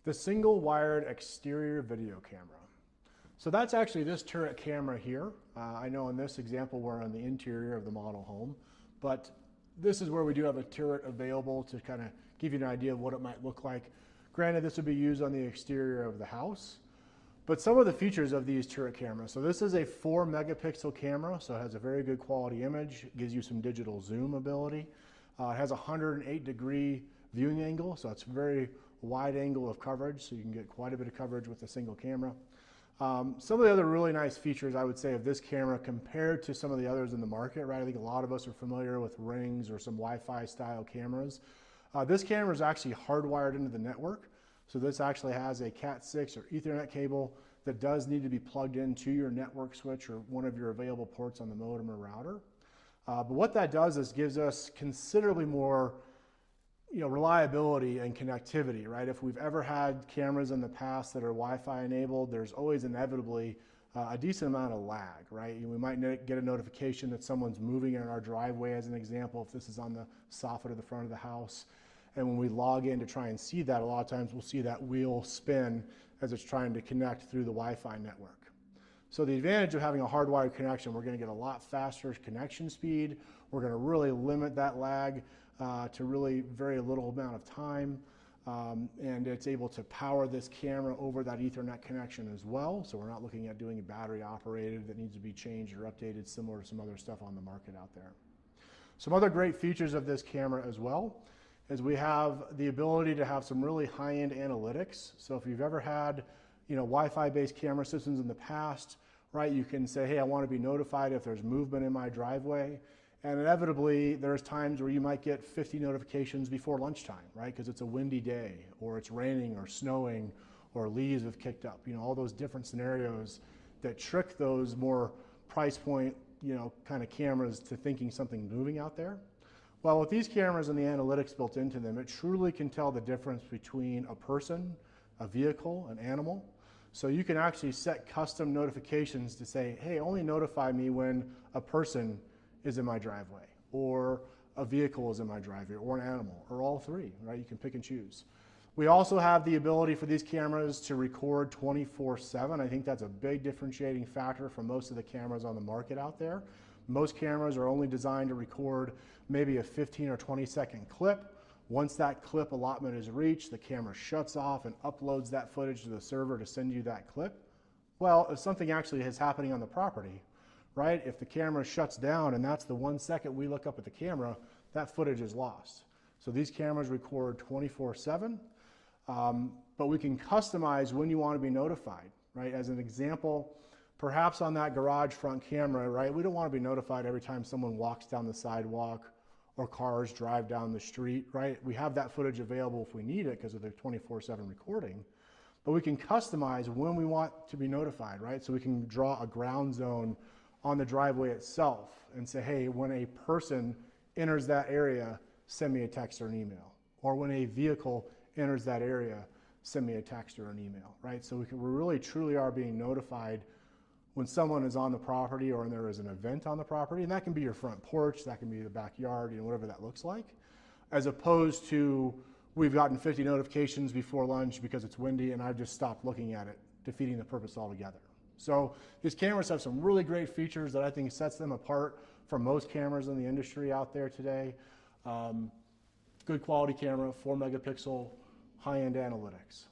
The single wired exterior video camera. So that's actually this turret camera here. I know in this example we're on the interior of the model home, but this is where we do have a turret available to kind of give you an idea of what it might look like. Granted, this would be used on the exterior of the house, but some of the features of these turret cameras. So this is a 4 megapixel camera, so it has a very good quality image, gives you some digital zoom ability. It has a 108-degree viewing angle, so it's a very wide angle of coverage, so you can get quite a bit of coverage with a single camera. Some of the other really nice features I would say of this camera compared to some of the others in the market, right? I think a lot of us are familiar with Rings or some Wi-Fi style cameras. This camera is actually hardwired into the network. So this actually has a Cat6 or Ethernet cable that does need to be plugged into your network switch or one of your available ports on the modem or router. But what that does is gives us considerably more reliability and connectivity, right? If we've ever had cameras in the past that are Wi-Fi enabled, there's always inevitably a decent amount of lag, right? We might get a notification that someone's moving in our driveway, as an example, if this is on the soffit of the front of the house. And when we log in to try and see that, a lot of times we'll see that wheel spin as it's trying to connect through the Wi-Fi network. So the advantage of having a hardwired connection, we're going to get a lot faster connection speed. We're going to really limit that lag to really very little amount of time. And it's able to power this camera over that Ethernet connection as well. So we're not looking at doing a battery operated that needs to be changed or updated, similar to some other stuff on the market out there. Some other great features of this camera as well is we have the ability to have some really high-end analytics. So if you've ever had Wi-Fi based camera systems in the past, right, you can say, hey, I want to be notified if there's movement in my driveway. And inevitably, there's times where you might get 50 notifications before lunchtime, right? Because it's a windy day, or it's raining, or snowing, or leaves have kicked up. All those different scenarios that trick those more price point, kind of cameras to thinking something moving out there. Well, with these cameras and the analytics built into them, it truly can tell the difference between a person, a vehicle, an animal. So you can actually set custom notifications to say, hey, only notify me when a person is in my driveway, or a vehicle is in my driveway, or an animal, or all three, right? You can pick and choose. We also have the ability for these cameras to record 24/7. I think that's a big differentiating factor from most of the cameras on the market out there. Most cameras are only designed to record maybe a 15 or 20-second clip. Once that clip allotment is reached, the camera shuts off and uploads that footage to the server to send you that clip. Well, if something actually is happening on the property, right? If the camera shuts down and that's the 1 second we look up at the camera, that footage is lost. So these cameras record 24/7, but we can customize when you want to be notified, right? As an example, perhaps on that garage front camera, right? We don't want to be notified every time someone walks down the sidewalk or cars drive down the street, right? We have that footage available if we need it because of the 24/7 recording, but we can customize when we want to be notified, right? So we can draw a ground zone on the driveway itself and say, hey, when a person enters that area, send me a text or an email. Or when a vehicle enters that area, send me a text or an email, right? So we really truly are being notified when someone is on the property or when there is an event on the property. And that can be your front porch, that can be the backyard, whatever that looks like. As opposed to, we've gotten 50 notifications before lunch because it's windy and I've just stopped looking at it, defeating the purpose altogether. So these cameras have some really great features that I think sets them apart from most cameras in the industry out there today. Good quality camera, 4 megapixel, high-end analytics.